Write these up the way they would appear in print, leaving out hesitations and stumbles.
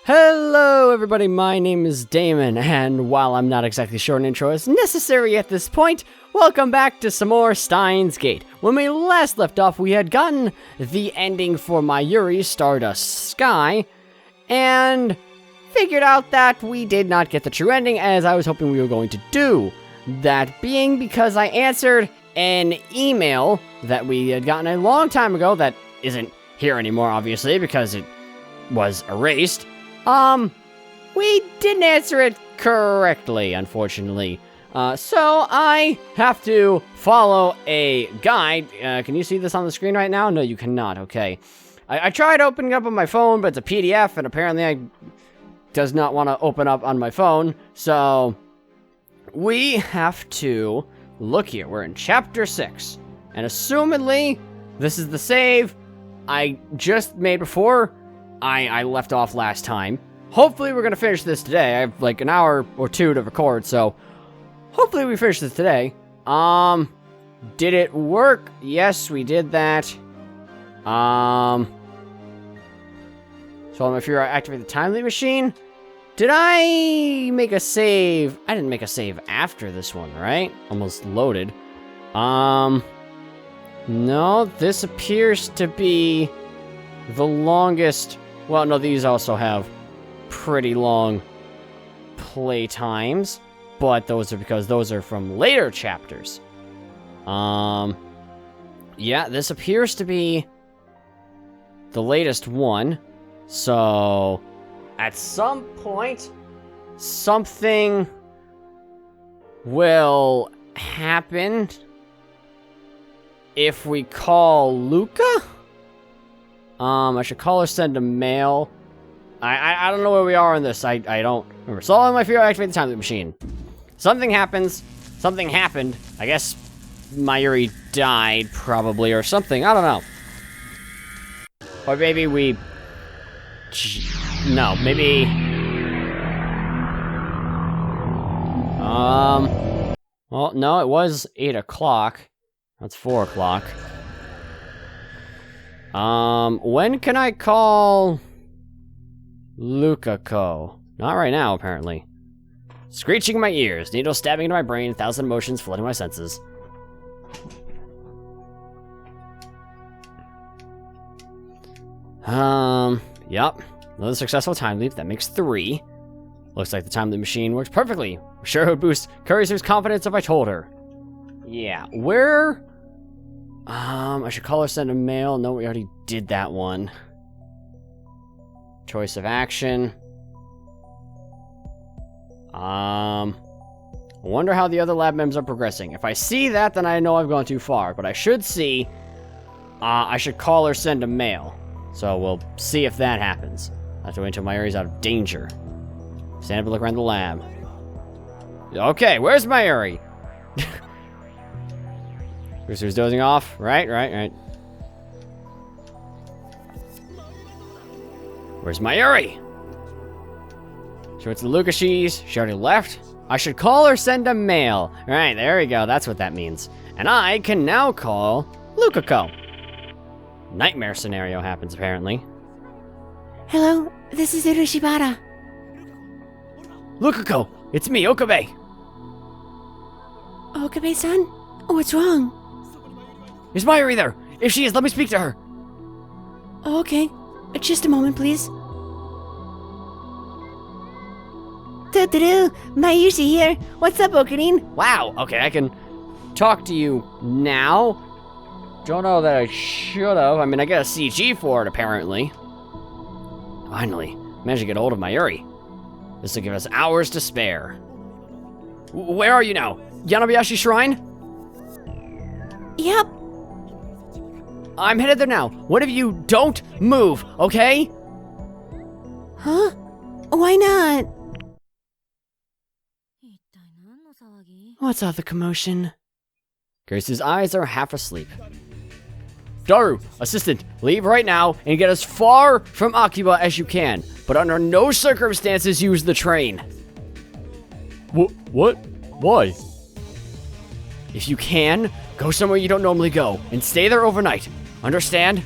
Hello everybody, my name is Damon, and while I'm not exactly sure an intro is necessary at this point, welcome back to some more Steins Gate. When we last left off, we had gotten the ending for Mayuri's Stardust Sky, and figured out that we did not get the true ending as I was hoping we were going to do. That being because I answered an email that we had gotten a long time ago that isn't here anymore, obviously, because it was erased. We didn't answer it correctly, unfortunately. So I have to follow a guide. Can you see this on the screen right now? No, you cannot. Okay. I tried opening it up on my phone, but it's a PDF, and apparently I does not want to open up on my phone. So we have to look here. We're in Chapter 6. And assumedly, this is the save I just made before I left off last time. Hopefully we're going to finish this today. I have like an hour or two to record, so hopefully we finish this today. Did it work? Yes, we did that. So I'm gonna figure out activate the time leap machine. Did I make a save? I didn't make a save after this one, right? Almost loaded. No, this appears to be the longest. Well, no, these also have pretty long play times, but those are because those are from later chapters. Yeah, this appears to be the latest one. So, at some point, something will happen if we call Luca. I should call or send a mail. I don't know where we are on this. I don't remember. Solving my fear, activate the time loop machine. Something happens. Something happened. I guess Mayuri died, probably, or something. I don't know. Or maybe we... No, maybe... Well, no, it was 8 o'clock. That's 4 o'clock. When can I call Luca-ko? Not right now, apparently. Screeching in my ears, needle stabbing into my brain, 1,000 emotions flooding my senses. Yup. Another successful time leap, that makes 3. Looks like the time leap machine works perfectly. I'm sure it would boost Kurizu's confidence if I told her. Yeah, where... I should call or send a mail. No, we already did that one. Choice of action. I wonder how the other lab members are progressing. If I see that, then I know I've gone too far. But I should see... I should call or send a mail. So we'll see if that happens. I have to wait until Mayuri's out of danger. Stand up and look around the lab. Okay, where's Mayuri? Brucer's dozing off. Right. Where's Mayuri? She went to Luca. She already left. I should call or send a mail. Right, there we go. That's what that means. And I can now call Luca-ko. Nightmare scenario happens, apparently. Hello, this is Urushibara. Luca-ko, it's me, Okabe. Okabe-san? What's wrong? Is Mayuri there? If she is, let me speak to her. Okay, just a moment, please. Totoro, Mayushi here. What's up, Okarin? Wow, okay, I can talk to you now. Don't know that I should have. I mean, I got a CG for it, apparently. Finally, managed to get hold of Mayuri. This will give us hours to spare. Where are you now? Yanobayashi Shrine? Yep. I'm headed there now. One of you don't move, okay? Huh? Why not? What's all the commotion? Grace's eyes are half asleep. Daru, assistant, leave right now and get as far from Akiba as you can, but under no circumstances use the train. What? Why? If you can, go somewhere you don't normally go and stay there overnight. Understand?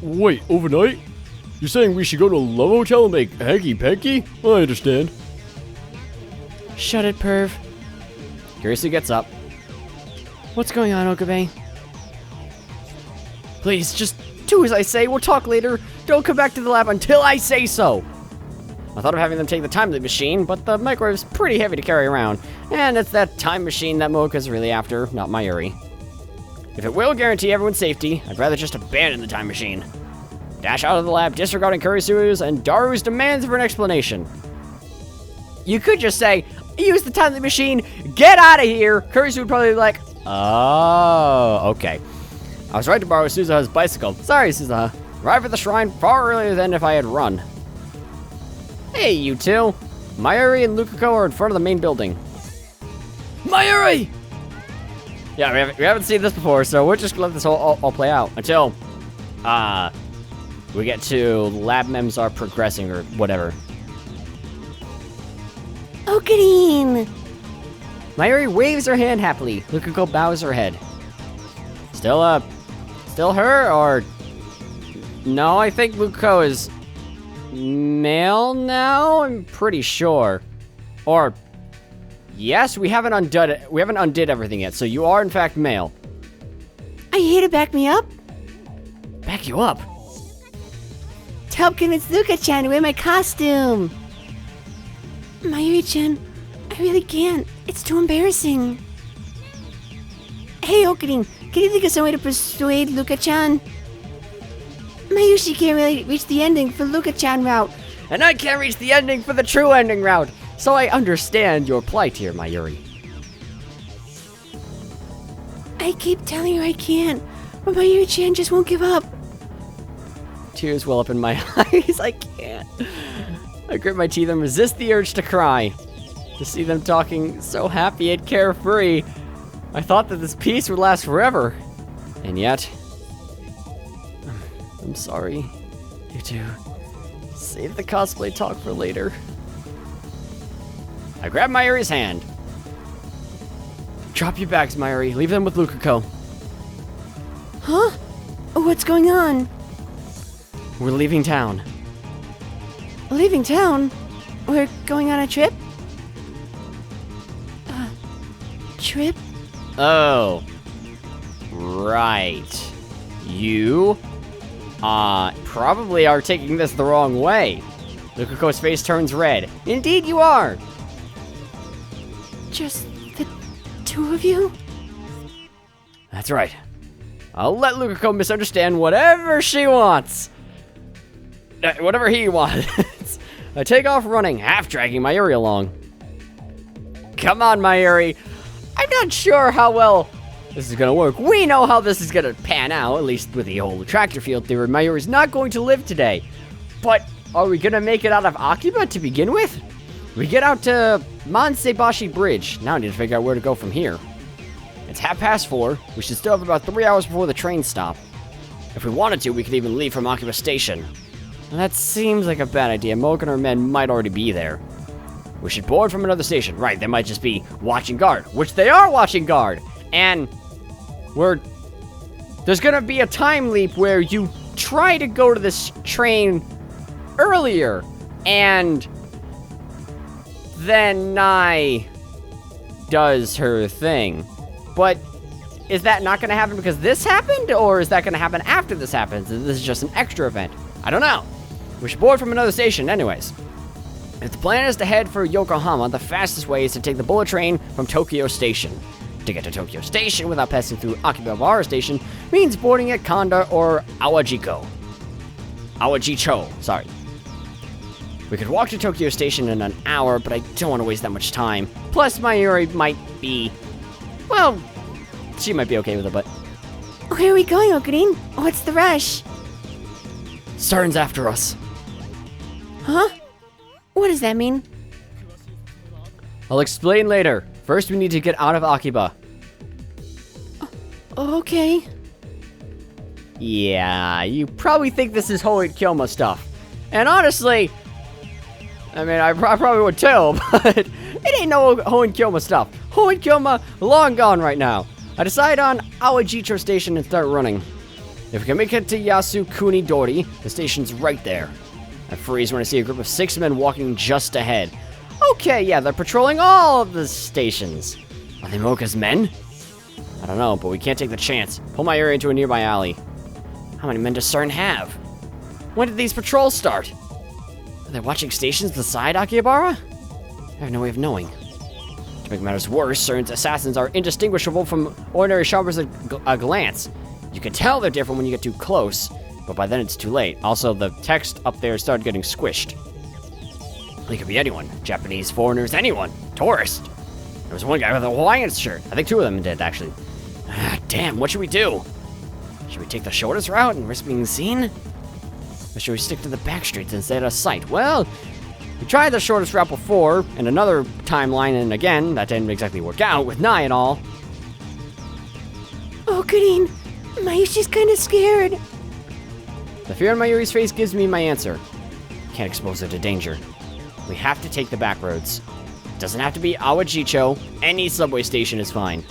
Wait, overnight? You're saying we should go to a love hotel and make hanky-panky? I understand. Shut it, perv. Kirisu gets up. What's going on, Okabe? Please, just do as I say. We'll talk later. Don't come back to the lab until I say so. I thought of having them take the time loop machine, but the microwave's pretty heavy to carry around. And it's that time machine that Mocha's really after, not Mayuri. If it will guarantee everyone's safety, I'd rather just abandon the time machine. Dash out of the lab, disregarding Kurisu's and Daru's demands for an explanation. You could just say, use the time loop machine, get out of here. Kurisu would probably be like, oh, okay. I was right to borrow Suzuha's bicycle. Sorry, Suzuha. Arrived at the shrine far earlier than if I had run. Hey, you two. Mayuri and Lukako are in front of the main building. Mayuri! Yeah, we haven't seen this before, so we'll just let this all play out until, we get to lab mems are progressing or whatever. Okarin! Mayuri waves her hand happily. Lukako bows her head. Still her, or... No, I think Lukako is male now? I'm pretty sure. Or... Yes, we haven't undid everything yet, so you are in fact male. Are you here to back me up? Back you up? To help convince Luka-chan to wear my costume. Mayuri-chan, I really can't. It's too embarrassing. Hey, Okarin, can you think of some way to persuade Luka-chan? Mayushi can't really reach the ending for Luka-chan route. And I can't reach the ending for the true ending route. So I understand your plight here, Mayuri. I keep telling you I can't, but Mayuri-chan just won't give up. Tears well up in my eyes. I can't. I grit my teeth and resist the urge to cry. To see them talking so happy and carefree. I thought that this peace would last forever. And yet... I'm sorry. You two. Save the cosplay talk for later. I grab Mayuri's hand. Drop your bags, Mayuri. Leave them with Lukako. Huh? What's going on? We're leaving town. Leaving town? We're going on a trip? Trip? Oh. Right. You... probably are taking this the wrong way. Lukako's face turns red. Indeed you are! Just the two of you? That's right. I'll let Lukako misunderstand whatever she wants. Whatever he wants. I take off running, half dragging Mayuri along. Come on, Mayuri. I'm not sure how well this is gonna work. We know how this is gonna pan out, at least with the whole attractor field theory. Mayuri's not going to live today. But are we gonna make it out of Akiba to begin with? We get out to Mansebashi Bridge. Now I need to figure out where to go from here. It's 4:30. We should still have about 3 hours before the train stop. If we wanted to, we could even leave from Akiba Station. And that seems like a bad idea. Mocha and her men might already be there. We should board from another station. Right, they might just be watching guard, which they are watching guard. And there's gonna be a time leap where you try to go to this train earlier, and then Nai does her thing. But is that not gonna happen because this happened, or is that gonna happen after this happens? And this is just an extra event. I don't know. We should board from another station anyways. If the plan is to head for Yokohama, the fastest way is to take the bullet train from Tokyo Station. To get to Tokyo Station without passing through Akihabara Station means boarding at Kanda or Awajicho, sorry. We could walk to Tokyo Station in an hour, but I don't want to waste that much time. Plus, Mayuri might be... Well, she might be okay with it, but... Where are we going, Okarin? What's the rush? SERN's after us. Huh? What does that mean? I'll explain later. First, we need to get out of Akiba. Okay. Yeah, you probably think this is Hoenn Kyoma stuff. And honestly, I mean, I probably would too, but it ain't no Hoenn Kyoma stuff. Hoenn Kyoma, long gone right now. I decide on Awajicho Station and start running. If we can make it to Yasukuni Dori, the station's right there. I freeze when I see a group of 6 men walking just ahead. Okay, yeah, they're patrolling all of the stations. Are they Mocha's men? I don't know, but we can't take the chance. Pull my area into a nearby alley. How many men does SERN have? When did these patrols start? Are they watching stations beside Akihabara? I have no way of knowing. To make matters worse, SERN's assassins are indistinguishable from ordinary shoppers at a glance. You can tell they're different when you get too close, but by then it's too late. Also, the text up there started getting squished. They could be anyone. Japanese, foreigners, anyone. Tourist. There was one guy with a Hawaiian shirt. I think 2 of them did, actually. Damn, what should we do? Should we take the shortest route and risk being seen? Or should we stick to the back streets and stay out of sight? Well, we tried the shortest route before, in another timeline, and again, that didn't exactly work out with Nye and all. Oh, Green, Mayushi's kind of scared. The fear on Mayuri's face gives me my answer. Can't expose her to danger. We have to take the back roads. It doesn't have to be Awajicho. Any subway station is fine.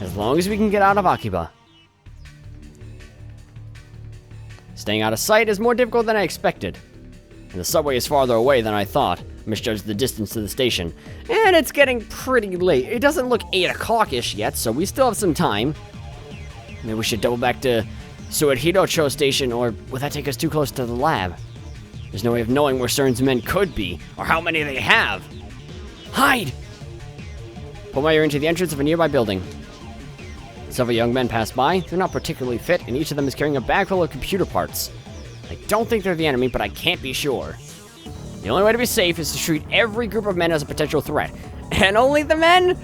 As long as we can get out of Akiba. Staying out of sight is more difficult than I expected. And the subway is farther away than I thought. I misjudged the distance to the station. And it's getting pretty late. It doesn't look 8 o'clock-ish yet, so we still have some time. Maybe we should double back to Suehidocho Station, or would that take us too close to the lab? There's no way of knowing where SERN's men could be, or how many they have. Hide! Pull my ear into the entrance of a nearby building. Several young men pass by. They're not particularly fit, and each of them is carrying a bag full of computer parts. I don't think they're the enemy, but I can't be sure. The only way to be safe is to treat every group of men as a potential threat. And only the men?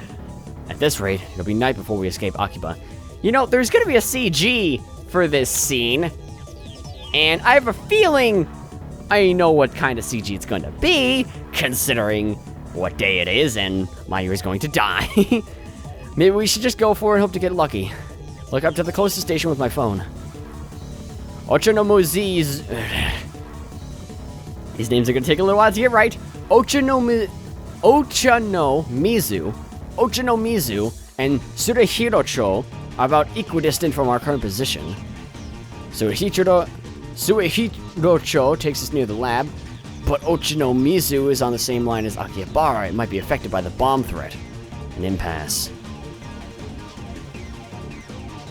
At this rate, it'll be night before we escape Akiba. You know, there's gonna be a CG for this scene. And I have a feeling I know what kind of CG it's gonna be, considering what day it is and Mayuri's going to die. Maybe we should just go for it and hope to get lucky. Look up to the closest station with my phone. Ochanomizu's... These names are gonna take a little while to get right. Ochanomizu, and Suehidocho are about equidistant from our current position. Suehidocho takes us near the lab, but Ochanomizu is on the same line as Akihabara. It might be affected by the bomb threat. An impasse.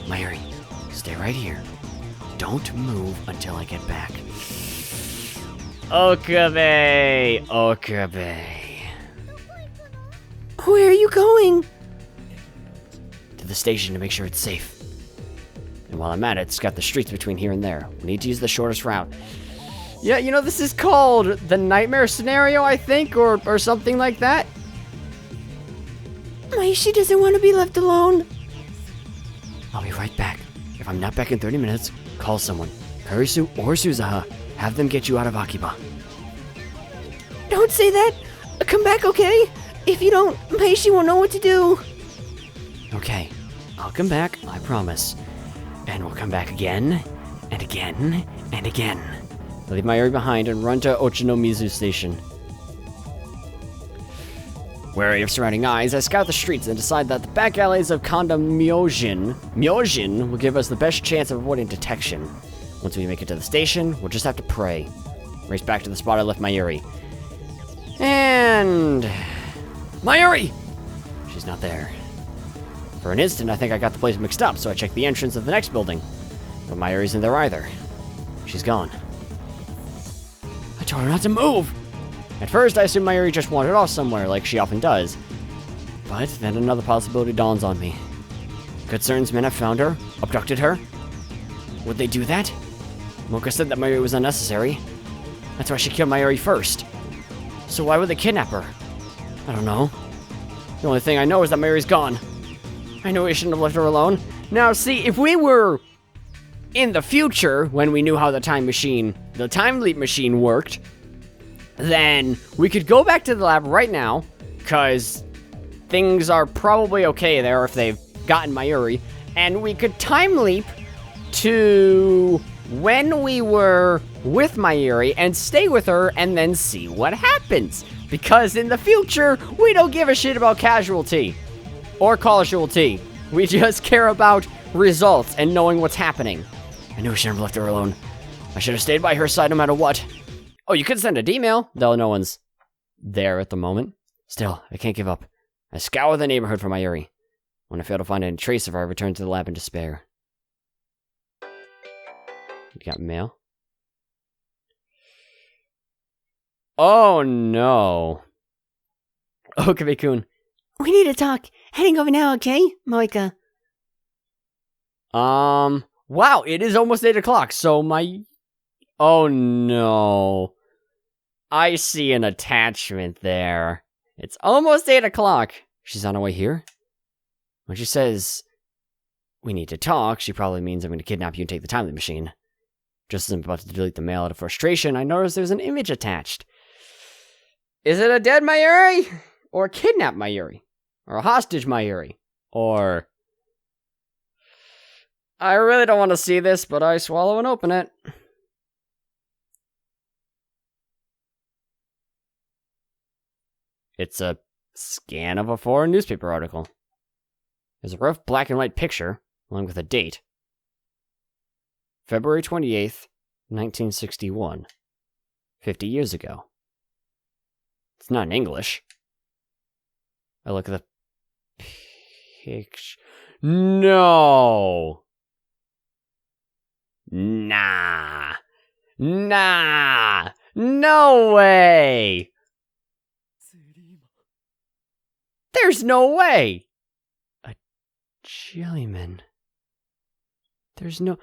Mayuri, stay right here. Don't move until I get back. Okabe! Where are you going? To the station to make sure it's safe. And while I'm at it, scout the streets between here and there. We need to use the shortest route. Yeah, you know, this is called the nightmare scenario, I think, or something like that. Mayushi doesn't want to be left alone. I'll be right back. If I'm not back in 30 minutes, call someone. Kurisu or Suzaha. Have them get you out of Akiba. Don't say that. Come back, okay? If you don't, Mayushi won't know what to do. Okay, I'll come back, I promise. And we'll come back again, and again, and again. I'll leave my area behind and run to Ochanomizu Station. Wary of surrounding eyes, I scout the streets and decide that the back alleys of Kanda Myojin will give us the best chance of avoiding detection. Once we make it to the station, we'll just have to pray. Race back to the spot I left Mayuri. And... Mayuri! She's not there. For an instant, I think I got the place mixed up, so I checked the entrance of the next building. But Mayuri isn't there either. She's gone. I told her not to move! At first, I assumed Mayuri just wandered off somewhere, like she often does. But then another possibility dawns on me. Could SERN's men have found her? Abducted her? Would they do that? Mocha said that Mayuri was unnecessary. That's why she killed Mayuri first. So why would they kidnap her? I don't know. The only thing I know is that Mayuri's gone. I know we shouldn't have left her alone. Now, see, if we were in the future, when we knew how the time leap machine worked, then we could go back to the lab right now, because things are probably okay there if they've gotten Mayuri, and we could time leap to when we were with Mayuri and stay with her and then see what happens. Because in the future, we don't give a shit about casualty or casualty. We just care about results and knowing what's happening. I knew I shouldn't have left her alone. I should have stayed by her side no matter what. Oh, you could send a D-mail, though no one's there at the moment. Still, I can't give up. I scour the neighborhood for Mayuri. When I fail to find any trace of her, I return to the lab in despair. You got mail? Oh no. Okabe-kun. We need to talk. Heading over now, okay, Moika? Wow, it is almost 8 o'clock, so oh no. I see an attachment there. It's almost 8 o'clock. She's on her way here? When she says, we need to talk, she probably means I'm going to kidnap you and take the time machine. Just as I'm about to delete the mail out of frustration, I notice there's an image attached. Is it a dead Mayuri? Or a kidnapped Mayuri? Or a hostage Mayuri? Or... I really don't want to see this, but I swallow and open it. It's a scan of a foreign newspaper article. There's a rough black and white picture, along with a date. February 28th, 1961. 50 years ago. It's not in English. I look at the picture. No! Nah! No way! There's no way! A jellyman. There's no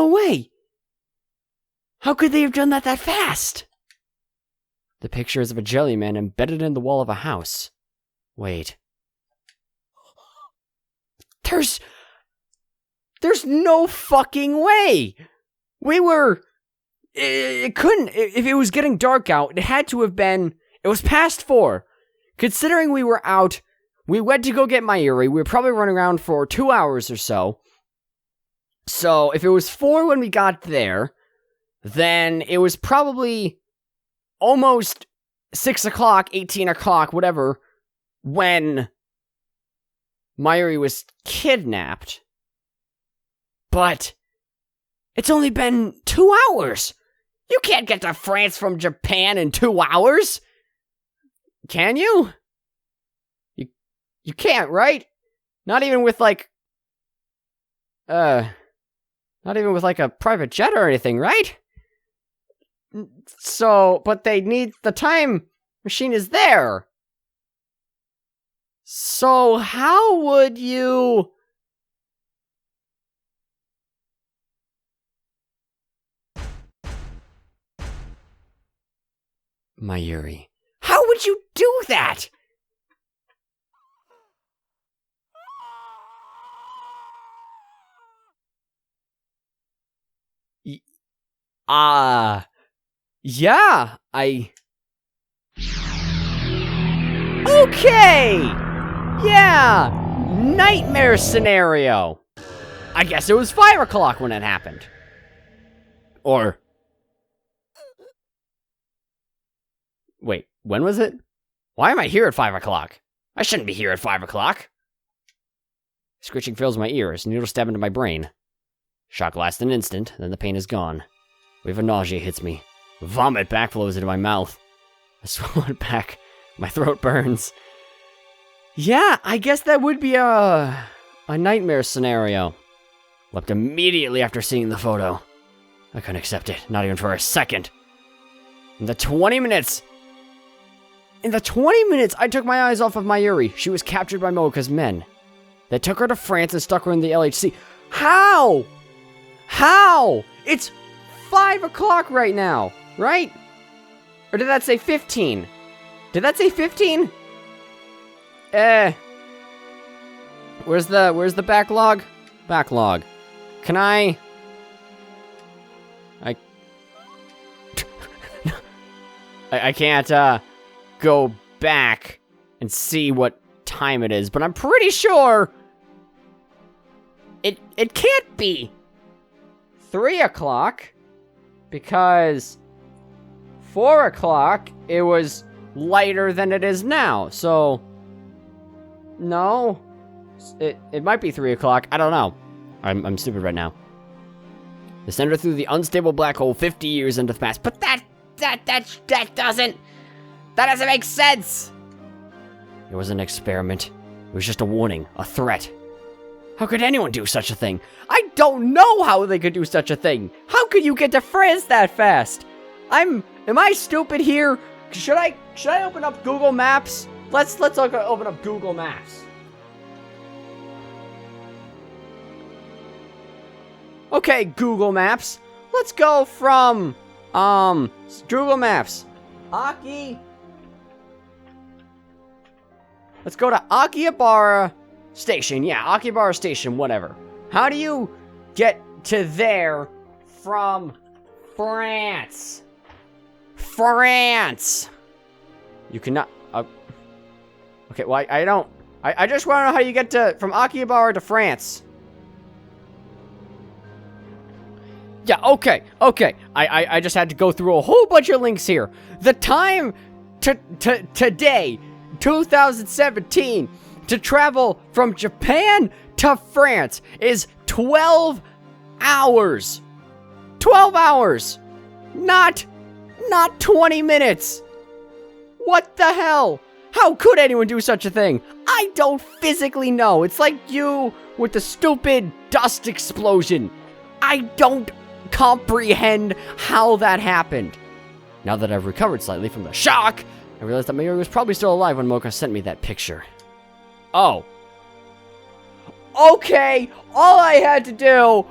way! How could they have done that fast? The picture is of a jellyman embedded in the wall of a house. Wait. There's no fucking way! It couldn't, if it was getting dark out, it had to have been, it was past 4. Considering we were out, we went to go get Mayuri, we were probably running around for 2 hours or so. So, if it was 4 when we got there, then it was probably almost 6 o'clock, 18 o'clock, whatever, when Mayuri was kidnapped. But it's only been 2 hours. You can't get to France from Japan in 2 hours. Can you? You can't, right? Not even with like a private jet or anything, right? So, but they need, the time machine is there. So how would you... Mayuri. How would you do that? Yeah, Okay! Yeah! Nightmare scenario! I guess it was 5 o'clock when it happened. Or... Wait, when was it? Why am I here at 5 o'clock? I shouldn't be here at 5 o'clock. Screeching fills my ears, needles stab into my brain. Shock lasts an instant, then the pain is gone. Wave of nausea hits me. Vomit backflows into my mouth. I swallow it back. My throat burns. Yeah, I guess that would be a nightmare scenario. Leapt immediately after seeing the photo. I couldn't accept it, not even for a second. In the 20 minutes I took my eyes off of Mayuri. She was captured by Moika's men. They took her to France and stuck her in the LHC. How? How? It's 5 o'clock right now, right? Or did that say 15? Did that say 15? Where's the backlog? Backlog. Can I can't, go back and see what time it is, but I'm pretty sure it can't be 3 o'clock, because 4 o'clock, it was lighter than it is now, so no, it might be 3 o'clock, I don't know. I'm stupid right now. They send her through the unstable black hole 50 years into the past. But that doesn't make sense! It was an experiment. It was just a warning, a threat. How could anyone do such a thing? I don't know how they could do such a thing. How could you get to France that fast? Am I stupid here? Should I open up Google Maps? Let's open up Google Maps. Okay, Google Maps. Let's go from Google Maps. Let's go to Akihabara Station. Yeah, Akihabara Station, whatever. How do you get to there from France? France! You cannot... okay, well, I just want to know how you get from Akihabara to France. Yeah, okay. I just had to go through a whole bunch of links here. The time today, 2017, to travel from Japan to France is 12 hours. 12 hours! Not 20 minutes! What the hell? How could anyone do such a thing? I don't physically know. It's like you with the stupid dust explosion. I don't comprehend how that happened. Now that I've recovered slightly from the shock, I realized that Mayuri was probably still alive when Mocha sent me that picture. Oh. Okay, all I had to do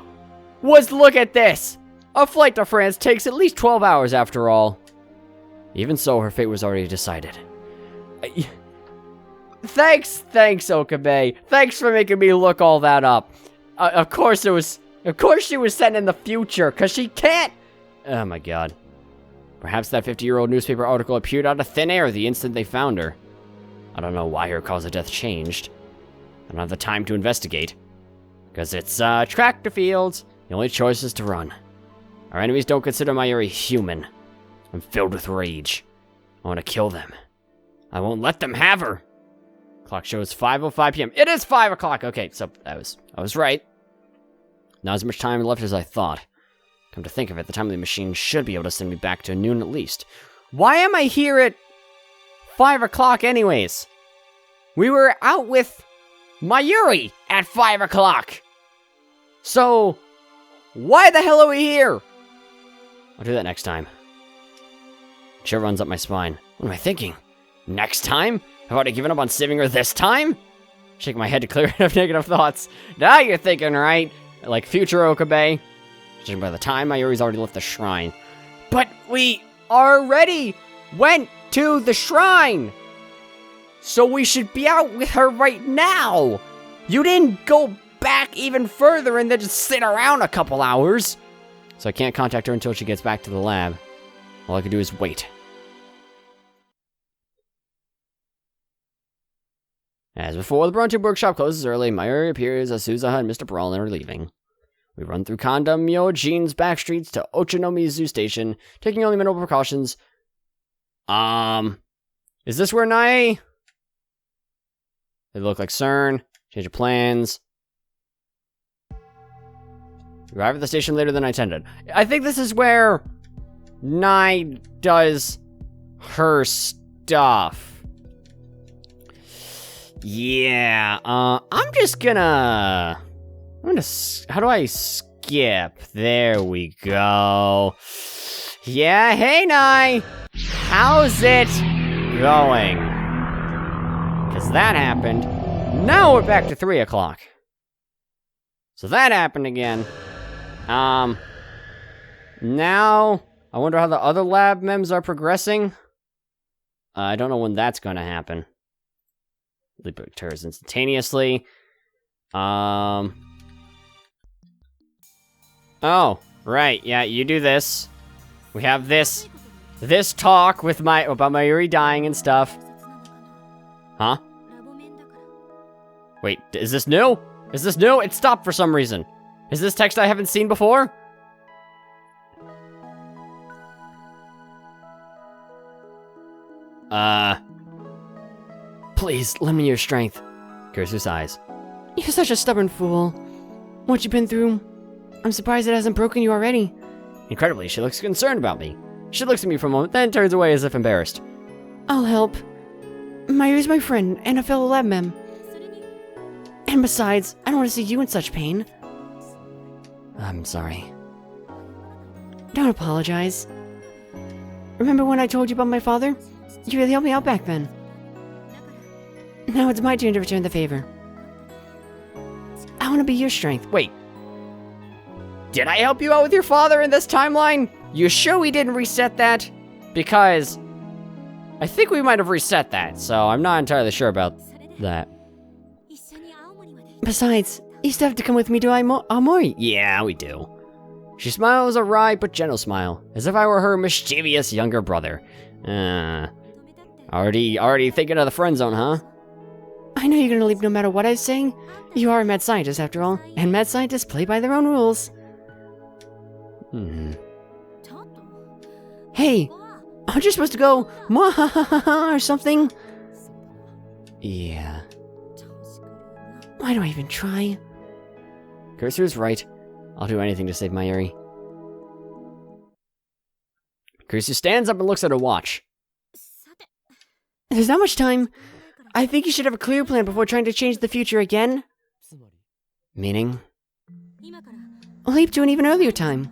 was look at this. A flight to France takes at least 12 hours after all. Even so, her fate was already decided. Thanks, Okabe. Thanks for making me look all that up. Of course she was sent in the future, because she can't... Oh my god. Perhaps that 50-year-old newspaper article appeared out of thin air the instant they found her. I don't know why her cause of death changed. I don't have the time to investigate. Because it's, tractor fields. The only choice is to run. Our enemies don't consider Mayuri human. I'm filled with rage. I want to kill them. I won't let them have her. Clock shows 5:05 p.m. It is 5 o'clock. Okay, so I was right. Not as much time left as I thought. Come to think of it, the time of the machine should be able to send me back to noon at least. Why am I here at 5 o'clock anyways? We were out with Mayuri at 5 o'clock. So, why the hell are we here? I'll do that next time. Chill runs up my spine. What am I thinking? Next time? Have I already given up on saving her this time? Shake my head to clear it of negative thoughts. Now you're thinking right. Like future Okabe. Judging by the time, Mayuri's already left the shrine. But we already went to the shrine! So we should be out with her right now! You didn't go back even further and then just sit around a couple hours! So I can't contact her until she gets back to the lab. All I can do is wait. As before, the Bronte workshop closes early. Mayuri appears as Suzaha and Mr. Brawlin are leaving. We run through Kanda Myojin's back streets to Ochanomizu Station, taking only minimal precautions. Is this where Nae? They look like CERN. Change of plans. Arrive at the station later than I intended. I think this is where Nae does her stuff. Yeah, I'm gonna, how do I skip? There we go. Yeah, hey, Nae. How's it going? Because that happened. Now we're back to 3 o'clock. So that happened again. Now, I wonder how the other lab mems are progressing. I don't know when that's gonna happen. Leap occurs instantaneously. Oh, right, yeah, you do this. We have this talk with about Mayuri dying and stuff. Huh? Wait, is this new? Is this new? It stopped for some reason. Is this text I haven't seen before? Please, lend me your strength. Kursu sighs. You're such a stubborn fool. What you been through? I'm surprised it hasn't broken you already. Incredibly, she looks concerned about me. She looks at me for a moment, then turns away as if embarrassed. I'll help. Mayuri's my friend and a fellow lab mem. And besides, I don't want to see you in such pain. I'm sorry. Don't apologize. Remember when I told you about my father? You really helped me out back then. Now it's my turn to return the favor. I want to be your strength. Wait. Did I help you out with your father in this timeline? You sure we didn't reset that? Because I think we might have reset that, so I'm not entirely sure about that. Besides, you still have to come with me to Aomori. Yeah, we do. She smiles a wry but gentle smile, as if I were her mischievous younger brother. Already thinking of the friend zone, huh? I know you're gonna leave no matter what I was saying. You are a mad scientist, after all, and mad scientists play by their own rules. Hey, aren't you supposed to go mwahahaha or something? Yeah. Why do I even try? Cursor's right. I'll do anything to save Mayuri. Cursor stands up and looks at her watch. There's not much time. I think you should have a clear plan before trying to change the future again. Meaning? Leap to an even earlier time.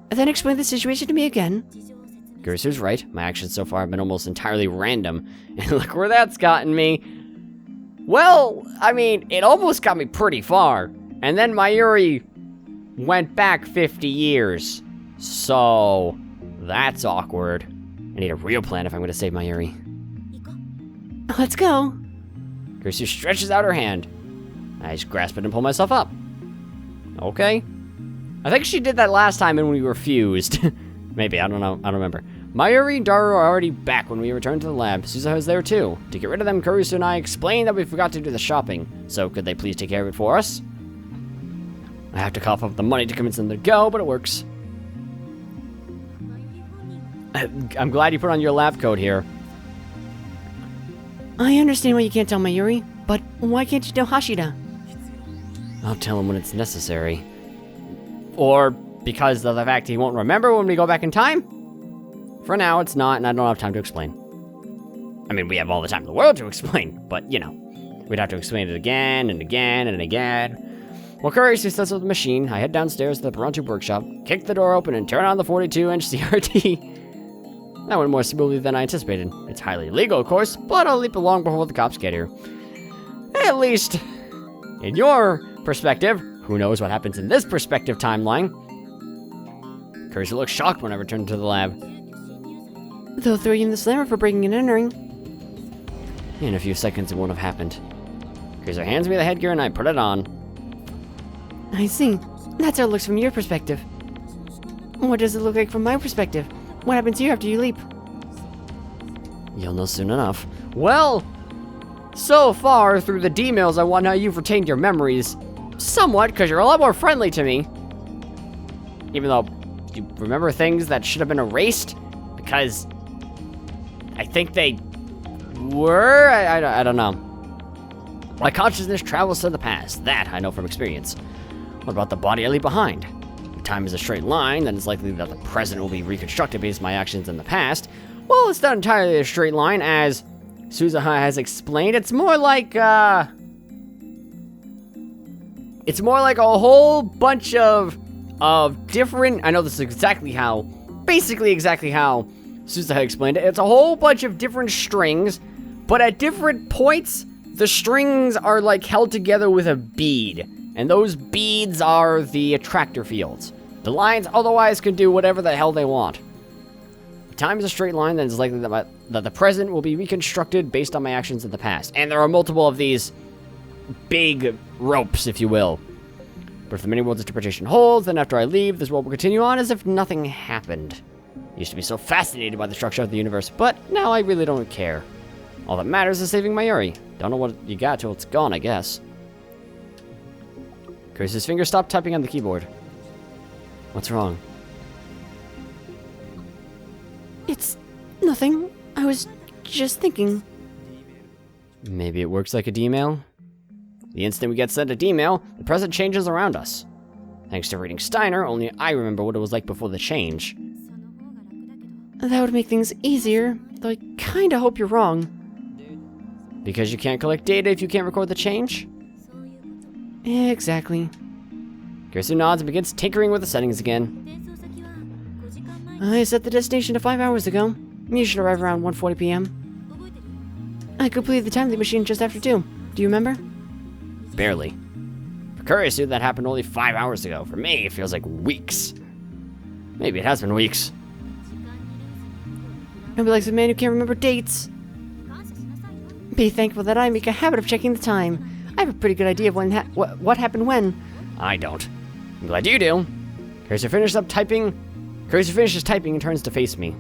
And then explain the situation to me again. Cursor's right. My actions so far have been almost entirely random. And look where that's gotten me. Well, I mean, it almost got me pretty far. And then Mayuri went back 50 years. So, that's awkward. I need a real plan if I'm going to save Mayuri. Let's go. Cursor stretches out her hand. I just grasp it and pull myself up. Okay. I think she did that last time and we refused. Maybe, I don't know. I don't remember. Mayuri and Daru are already back when we returned to the lab. Suzuha is there too. To get rid of them, Kurusu and I explained that we forgot to do the shopping. So could they please take care of it for us? I have to cough up the money to convince them to go, but it works. I'm glad you put on your lab coat here. I understand why you can't tell Mayuri, but why can't you tell Hashida? I'll tell him when it's necessary. Or because of the fact he won't remember when we go back in time? For now, it's not, and I don't have time to explain. I mean, we have all the time in the world to explain, but, you know, we'd have to explain it again and again and again. While Kurisu sets up the machine, I head downstairs to the Parantu workshop, kick the door open, and turn on the 42-inch CRT. That went more smoothly than I anticipated. It's highly illegal, of course, but I'll leap along before the cops get here. At least, in your perspective, who knows what happens in this perspective timeline? Kurisu looks shocked when I return to the lab. They'll throw you in the slammer for breaking and entering. In a few seconds, it won't have happened. Kurisu hands me the headgear and I put it on. I see. That's how it looks from your perspective. What does it look like from my perspective? What happens here after you leap? You'll know soon enough. Well, so far through the D-mails, I wonder how you've retained your memories. Somewhat, because you're a lot more friendly to me. Even though you remember things that should have been erased, because I think they were? I don't know. My consciousness travels to the past. That I know from experience. What about the body I leave behind? If time is a straight line, then it's likely that the present will be reconstructed based on my actions in the past. Well, it's not entirely a straight line, as Suzuha has explained. It's more like a whole bunch of different. I know this is basically exactly how Suzuha explained it. It's a whole bunch of different strings, but at different points, the strings are like held together with a bead. And those beads are the attractor fields. The lines otherwise can do whatever the hell they want. If time is a straight line, then it's likely that the present will be reconstructed based on my actions in the past. And there are multiple of these big ropes, if you will. But if the mini-world's interpretation holds, then after I leave, this world will continue on as if nothing happened. I used to be so fascinated by the structure of the universe, but now I really don't care. All that matters is saving Mayuri. Don't know what you got till it's gone, I guess. Kurisu's finger stopped typing on the keyboard. What's wrong? It's nothing. I was just thinking. Maybe it works like a D-mail? The instant we get sent a D-mail, the present changes around us. Thanks to reading Steiner, only I remember what it was like before the change. That would make things easier, though I kinda hope you're wrong. Because you can't collect data if you can't record the change? Exactly. Kirisu nods and begins tinkering with the settings again. I set the destination to 5 hours ago. You should arrive around 1:40 p.m. I completed the time leap machine just after 2. Do you remember? Barely. For Kirisu, that happened only 5 hours ago. For me, it feels like weeks. Maybe it has been weeks. Nobody likes a man who can't remember dates. Be thankful that I make a habit of checking the time. I have a pretty good idea of what happened when. I don't. I'm glad you do. Kirisu finishes typing and turns to face me.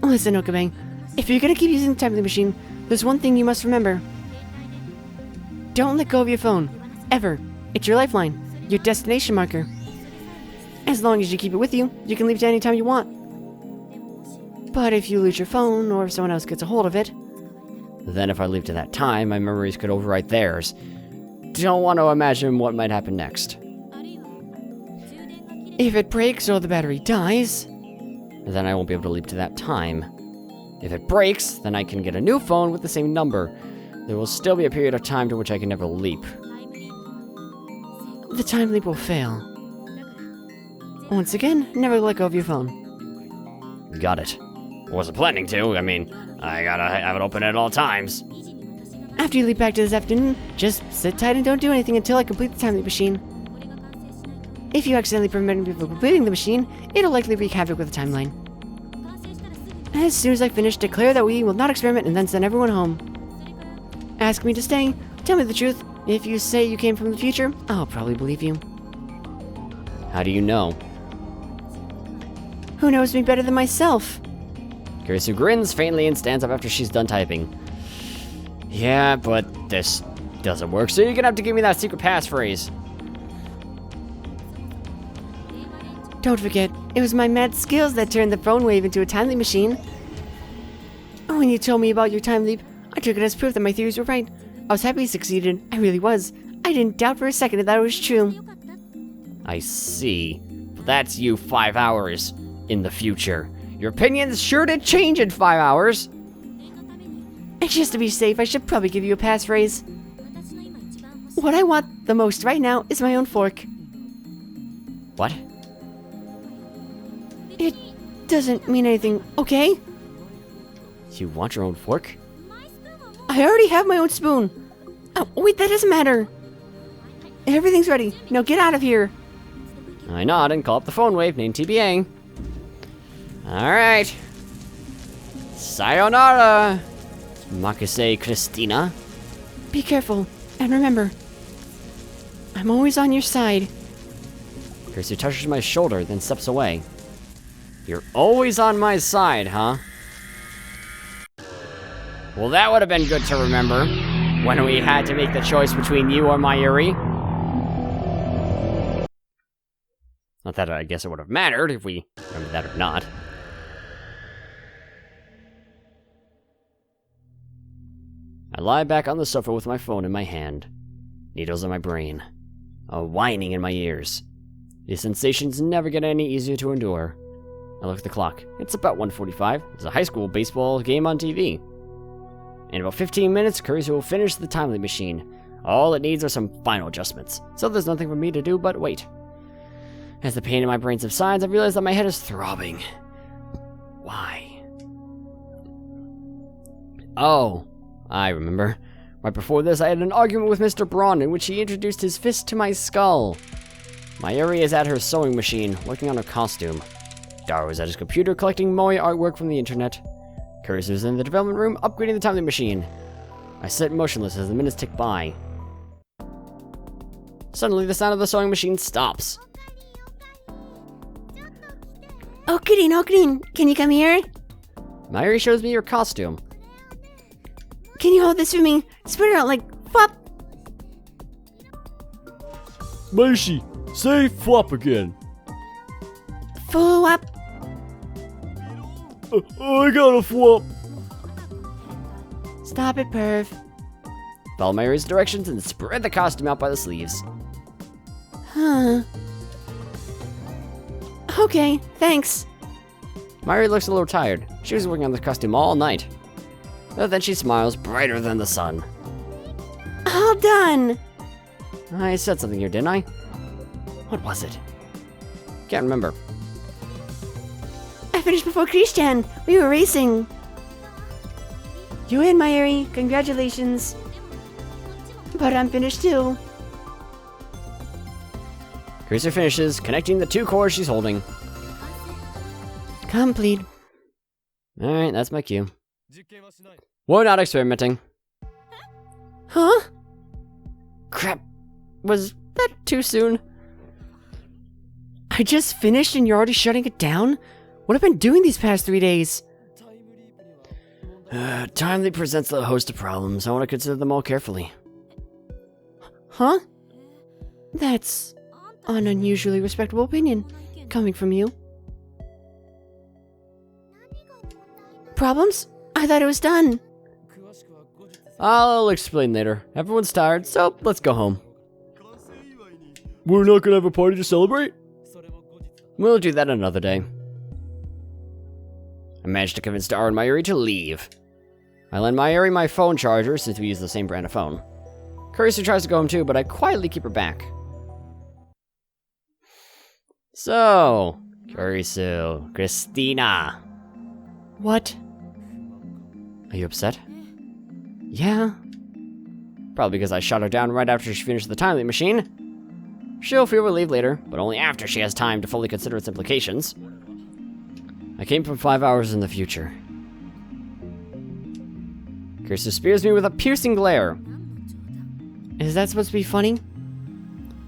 Listen, Okabe. If you're gonna keep using the time leap machine, there's one thing you must remember. Don't let go of your phone. Ever. It's your lifeline. Your destination marker. As long as you keep it with you, you can leave it any time you want. But if you lose your phone, or if someone else gets a hold of it... Then if I leave to that time, my memories could overwrite theirs. Don't want to imagine what might happen next. If it breaks or the battery dies... Then I won't be able to leap to that time. If it breaks, then I can get a new phone with the same number. There will still be a period of time to which I can never leap. The time leap will fail. Once again, never let go of your phone. Got it. Wasn't planning to. I mean, I gotta have it open at all times. After you leap back to this afternoon, just sit tight and don't do anything until I complete the time leap machine. If you accidentally prevent me from completing the machine, it'll likely wreak havoc with the timeline. As soon as I finish, declare that we will not experiment and then send everyone home. Ask me to stay. Tell me the truth. If you say you came from the future, I'll probably believe you. How do you know? Who knows me better than myself? Kirisu grins faintly and stands up after she's done typing. Yeah, but this doesn't work, so you're gonna have to give me that secret passphrase. Don't forget, it was my mad skills that turned the phone wave into a time leap machine. When you told me about your time leap, I took it as proof that my theories were right. I was happy you succeeded. I really was. I didn't doubt for a second that it was true. I see. But that's you 5 hours in the future. Your opinion's sure to change in 5 hours. And just to be safe, I should probably give you a passphrase. What I want the most right now is my own fork. What? It doesn't mean anything, okay? You want your own fork? I already have my own spoon. Oh, wait, that doesn't matter. Everything's ready. Now get out of here. I nod and call up the phone wave named TBA. Alright. Sayonara, Makase Christina. Be careful, and remember, I'm always on your side. Kirisu touches my shoulder, then steps away. You're always on my side, huh? Well, that would have been good to remember when we had to make the choice between you or Mayuri. Not that I guess it would have mattered if we remember that or not. I lie back on the sofa with my phone in my hand. Needles in my brain. A whining in my ears. These sensations never get any easier to endure. I look at the clock. It's about 1:45. There's a high school baseball game on TV. In about 15 minutes, Kirisu will finish the time leap machine. All it needs are some final adjustments, so there's nothing for me to do but wait. As the pain in my brain subsides, I realize that my head is throbbing. Why? Oh, I remember. Right before this, I had an argument with Mr. Braun in which he introduced his fist to my skull. Mayuri is at her sewing machine, working on her costume. Daru is at his computer collecting moe artwork from the internet. Kirisu is in the development room upgrading the time leap machine. I sit motionless as the minutes tick by. Suddenly, the sound of the sewing machine stops. Okarine, can you come here? Mayuri shows me her costume. Can you hold this for me? Spread it out like flop. Maishi, say flop again. Full up. I got a flop. Stop it, perv. Follow Mayuri's directions and spread the costume out by the sleeves. Huh. Okay, thanks. Mayuri looks a little tired. She was working on this costume all night. But then she smiles, brighter than the sun. All done. I said something here, didn't I? What was it? Can't remember. I finished before Christian. We were racing. You win, Mayuri. Congratulations. But I'm finished too. Cruiser finishes, connecting the 2 cores she's holding. Complete. Alright, that's my cue. We're not experimenting. Huh? Crap. Was that too soon? I just finished and you're already shutting it down? What have I been doing these past 3 days? Time leap presents a host of problems. I want to consider them all carefully. Huh? That's an unusually respectable opinion, coming from you. Problems? I thought it was done. I'll explain later. Everyone's tired, so let's go home. We're not gonna have a party to celebrate? We'll do that another day. I managed to convince Dara and Mayuri to leave. I lend Mayuri my phone charger since we use the same brand of phone. Kurisu tries to go home too, but I quietly keep her back. So, Kurisu, Christina. What? Are you upset? Yeah. Probably because I shot her down right after she finished the time leap machine. She'll feel relieved later, but only after she has time to fully consider its implications. I came from 5 hours in the future. Kurisu spears me with a piercing glare. Is that supposed to be funny?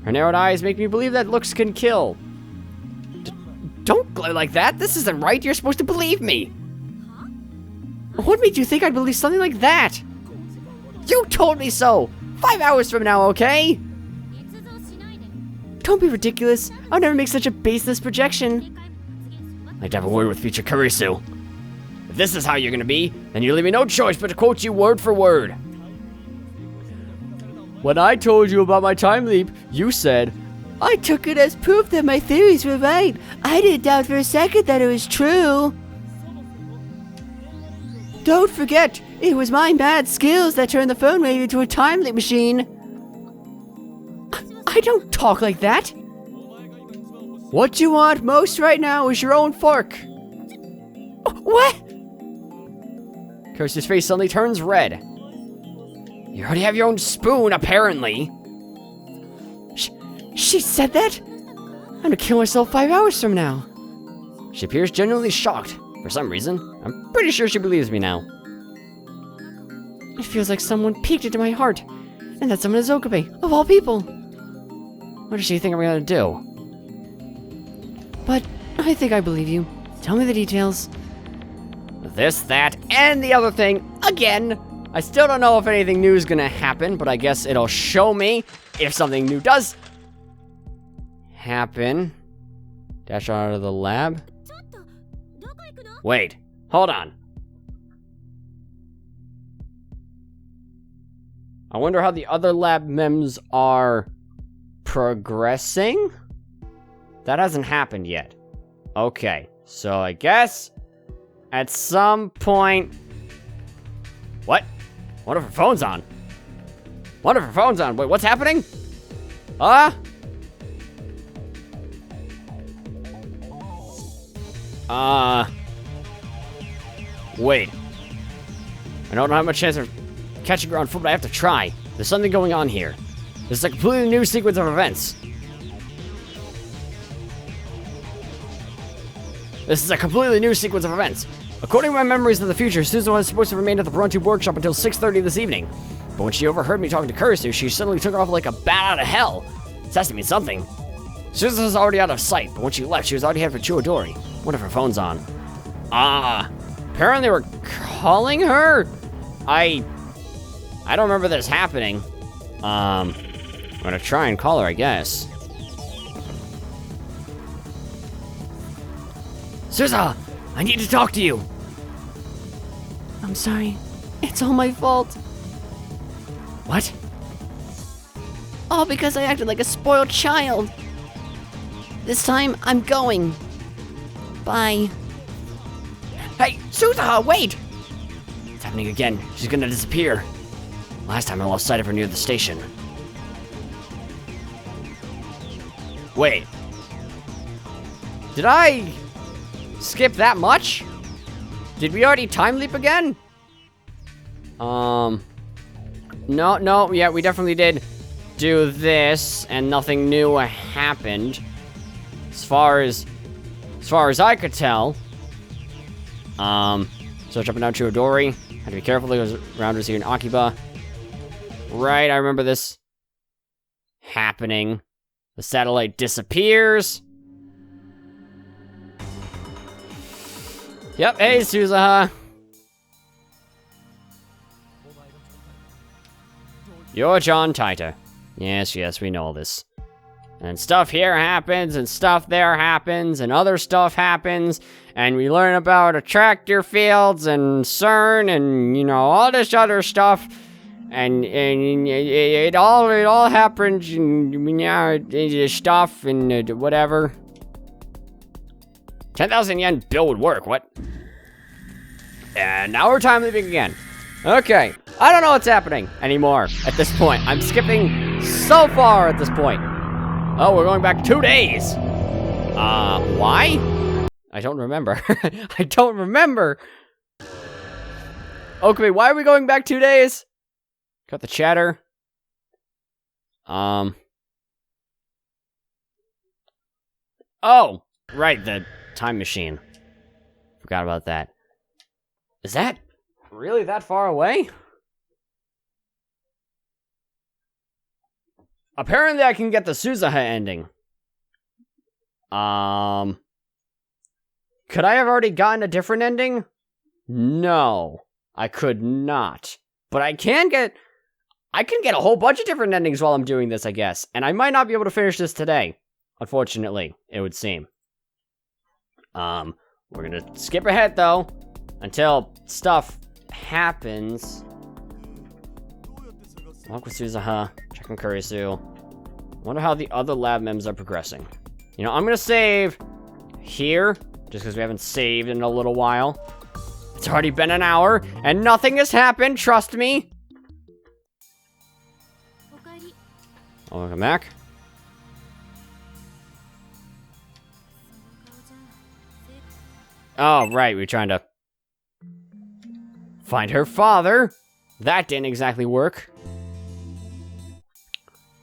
Her narrowed eyes make me believe that looks can kill. Don't glare like that! This isn't right! You're supposed to believe me! What made you think I'd believe something like that? You told me so! 5 hours from now, okay? Don't be ridiculous. I'll never make such a baseless projection. I'd like to have a word with future Kurisu. If this is how you're gonna be, then you leave me no choice but to quote you word for word. When I told you about my time leap, you said, I took it as proof that my theories were right. I didn't doubt for a second that it was true. Don't forget, it was my mad skills that turned the phone wave into a time leap machine. I don't talk like that. What you want most right now is your own fork. What? Kurisu's face suddenly turns red. You already have your own spoon, apparently. She said that? I'm gonna kill myself 5 hours from now. She appears genuinely shocked. For some reason, I'm pretty sure she believes me now. It feels like someone peeked into my heart. And that someone is Okabe, of all people. What does she think I'm gonna do? But I think I believe you. Tell me the details. This, that, and the other thing again. I still don't know if anything new is gonna happen, but I guess it'll show me if something new does happen. Dash out of the lab. Wait, hold on. I wonder how the other lab mems are progressing? That hasn't happened yet. Okay, so I guess at some point... What? What if her phone's on? What if her phone's on? Wait, what's happening? Wait. I don't have much chance of catching her on foot, but I have to try. There's something going on here. This is a completely new sequence of events. According to my memories of the future, Susan was supposed to remain at the Bronte workshop until 6:30 this evening. But when she overheard me talking to Kurisu, she suddenly took off like a bat out of hell. This has to mean something. Susan was already out of sight, but when she left, she was already headed for Chuodori. What if her phone's on? Apparently they were calling her? I don't remember this happening. I'm gonna try and call her, I guess. Susan, I need to talk to you. I'm sorry. It's all my fault. What? All because I acted like a spoiled child. This time, I'm going. Bye. Hey, Suzaha, wait! It's happening again. She's gonna disappear. Last time I lost sight of her near the station. Wait. Did I skip that much? Did we already time leap again? No, yeah, we definitely did do this, and nothing new happened. As far as I could tell. So jumping down to Odori. Had to be careful, there goes around receiving Akiba. Right, I remember this happening. The satellite disappears. Yep, hey, Suzaha. You're John Titor. Yes, we know this. And stuff here happens, and stuff there happens, and other stuff happens, and we learn about attractor fields, and CERN, and, you know, all this other stuff. And it all happens, and yeah, stuff, and whatever. 10,000 yen bill would work, what? And now we're time leaving again. Okay, I don't know what's happening anymore at this point. I'm skipping so far at this point. Oh, we're going back 2 days. Why? I don't remember. I don't remember. Okay, why are we going back 2 days? Got the chatter. Oh, right, the time machine. Forgot about that. Is that really that far away? Apparently I can get the Suzaha ending. Could I have already gotten a different ending? No, I could not. But I can get a whole bunch of different endings while I'm doing this, I guess. And I might not be able to finish this today. Unfortunately, it would seem. We're gonna skip ahead, though, until stuff happens. Walk with Suzaha, check on Kurisu. Wonder how the other lab mems are progressing. You know, I'm gonna save here, just because we haven't saved in a little while. It's already been an hour, and nothing has happened, trust me. Welcome back. Oh, right, we're trying to find her father. That didn't exactly work.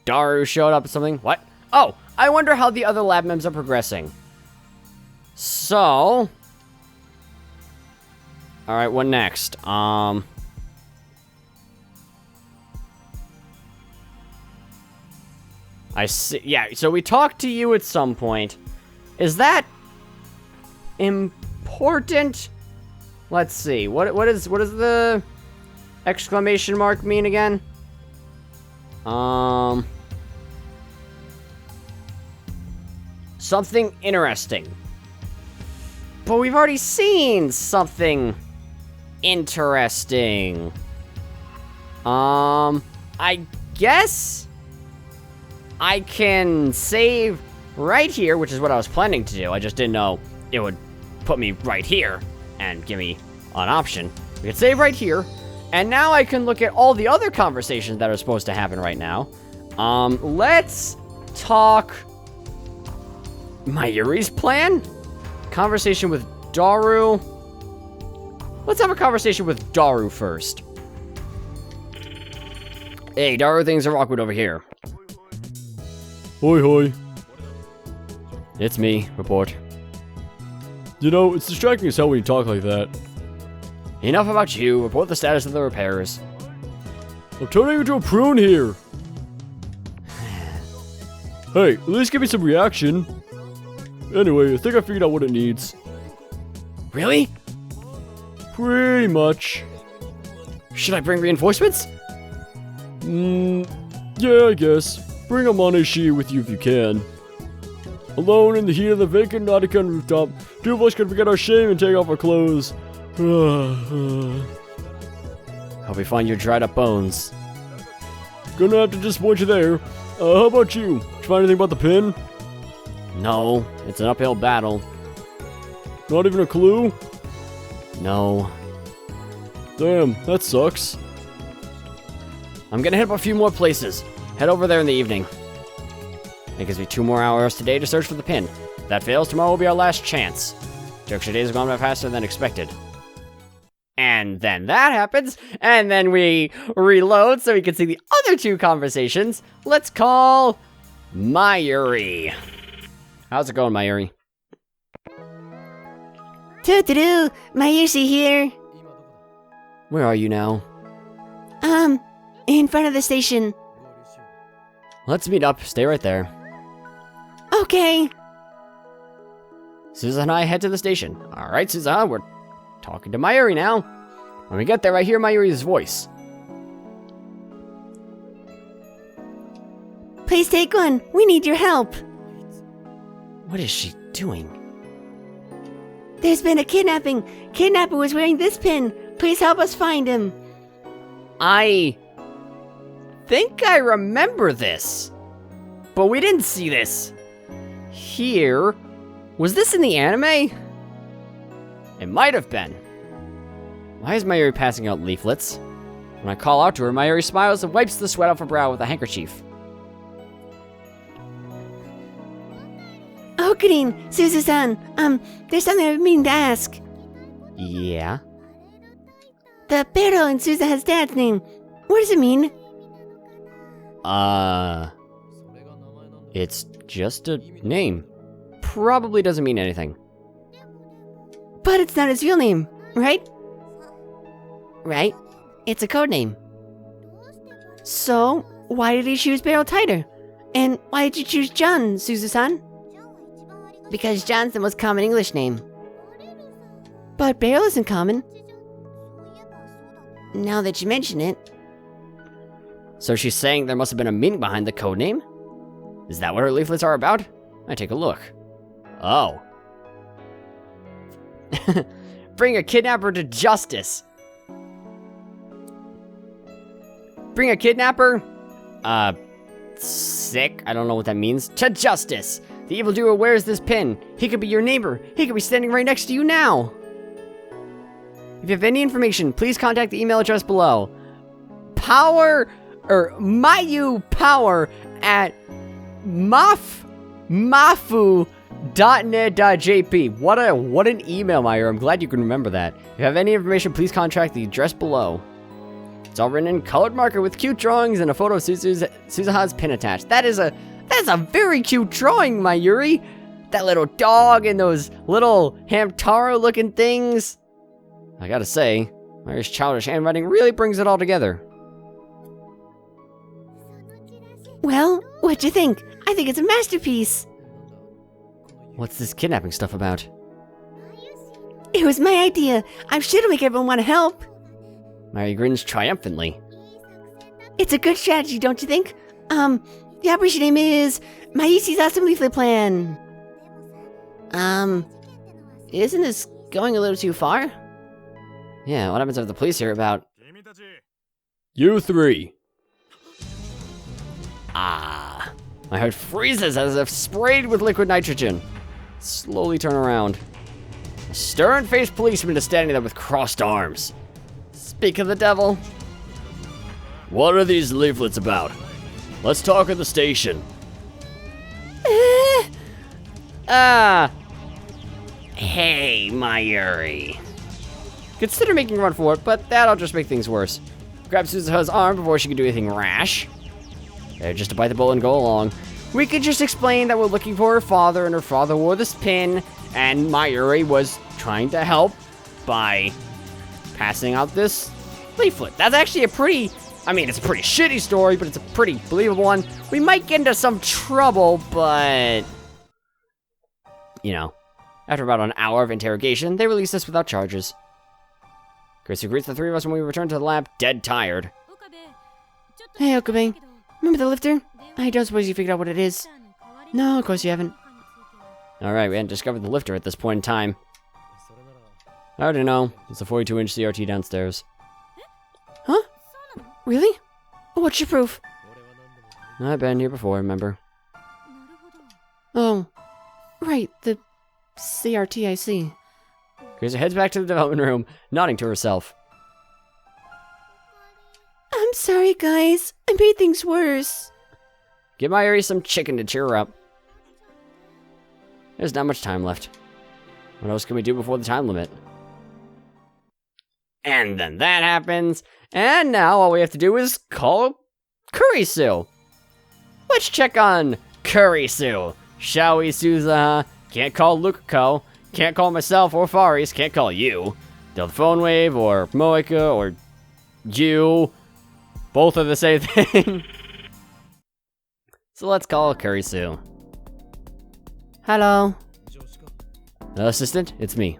Daru showed up with something. What? Oh, I wonder how the other lab mems are progressing. So... Alright, what next? I see. Yeah, so we talked to you at some point. Is that important? Let's see. What does the exclamation mark mean again? Something interesting. But we've already seen something interesting. I guess I can save right here, which is what I was planning to do. I just didn't know it would put me right here and give me an option. We can save right here, and now I can look at all the other conversations that are supposed to happen right now. Let's talk Mayuri's plan? Conversation with Daru. Let's have a conversation with Daru first. Hey, Daru, things are awkward over here. Hoi hoi. It's me, report. You know, it's distracting as hell when you talk like that. Enough about you, report the status of the repairs. I'm turning into a prune here. Hey, at least give me some reaction. Anyway, I think I figured out what it needs. Really? Pretty much. Should I bring reinforcements? Yeah, I guess. Bring a Maneshi with you if you can. Alone in the heat of the vacant Nautica rooftop, two of us can forget our shame and take off our clothes. Hope we find your dried up bones. Gonna have to disappoint you there. How about you? Did you find anything about the pin? No, it's an uphill battle. Not even a clue? No. Damn, that sucks. I'm gonna hit up a few more places. Head over there in the evening. It gives me 2 more hours today to search for the pin. If that fails, tomorrow will be our last chance. 2 extra days have gone by faster than expected. And then that happens, and then we reload so we can see the other 2 conversations. Let's call Mayuri. How's it going, Mayuri? Doo-doo-doo, Mayushi here. Where are you now? In front of the station. Let's meet up. Stay right there. Okay. Susan and I head to the station. Alright, Susan, we're talking to Mayuri now. When we get there, I hear Mayuri's voice. Please take one. We need your help. What is she doing? There's been a kidnapping. Kidnapper was wearing this pin. Please help us find him. I think I remember this. But we didn't see this here. Was this in the anime? It might have been. Why is Mayuri passing out leaflets? When I call out to her, Mayuri smiles and wipes the sweat off her brow with a handkerchief. Oh, Green, Suzu-san. There's something I've been meaning to ask. Yeah? The barrel in Suzuha's dad's name. What does it mean? It's just a name. Probably doesn't mean anything. But it's not his real name, right? Right? It's a code name. So, why did he choose Barrel Titor? And why did you choose John, Suzu-san? Because John's the most common English name. But Barrel isn't common. Now that you mention it. So she's saying there must have been a meaning behind the code name? Is that what her leaflets are about? I take a look. Oh. Bring a kidnapper to justice. Bring a kidnapper? Sick? I don't know what that means. To justice! The evildoer wears this pin. He could be your neighbor. He could be standing right next to you now. If you have any information, please contact the email address below. Mayu-power at mafu.net.jp. What an email, Mayu. I'm glad you can remember that. If you have any information, please contact the address below. It's all written in colored marker with cute drawings and a photo of Suzuha's pin attached. That's a very cute drawing, Mayuri. That little dog and those little Hamtaro-looking things. I gotta say, Mayuri's childish handwriting really brings it all together. Well, what'd you think? I think it's a masterpiece. What's this kidnapping stuff about? It was my idea. I'm sure it'll make everyone want to help. Mayuri grins triumphantly. It's a good strategy, don't you think? The operation name is Mayushi's Awesome Leaflet Plan. Isn't this going a little too far? Yeah, what happens if the police hear about... You 3. Ah. My heart freezes as if sprayed with liquid nitrogen. Slowly turn around. A stern-faced policeman is standing there with crossed arms. Speak of the devil. What are these leaflets about? Let's talk at the station. Hey, Mayuri. Consider making a run for it, but that'll just make things worse. Grab Suzuha's arm before she can do anything rash. Just to bite the bullet and go along. We could just explain that we're looking for her father, and her father wore this pin, and Mayuri was trying to help by passing out this leaflet. That's actually it's a pretty shitty story, but it's a pretty believable one. We might get into some trouble, but... you know, after about an hour of interrogation, they release us without charges. Gracie greets the 3 of us when we return to the lab, dead tired. Hey, Okabe. Remember the lifter? I don't suppose you figured out what it is. No, of course you haven't. Alright, we hadn't discovered the lifter at this point in time. I already know. It's a 42-inch CRT downstairs. Huh? Really? What's your proof? I've been here before, remember? Oh, Right, the CRT, I see. Karisu heads back to the development room, nodding to herself. I'm sorry, guys. I made things worse. Give Mayuri some chicken to cheer her up. There's not much time left. What else can we do before the time limit? And then that happens, and now all we have to do is call Kurisu. Let's check on Kurisu. Shall we, Suzuha? Can't call Lukuko. Can't call myself or Faris. Can't call you. The phone wave or Moeka or you. Both are the same thing. So let's call Kurisu. Hello. Assistant, it's me.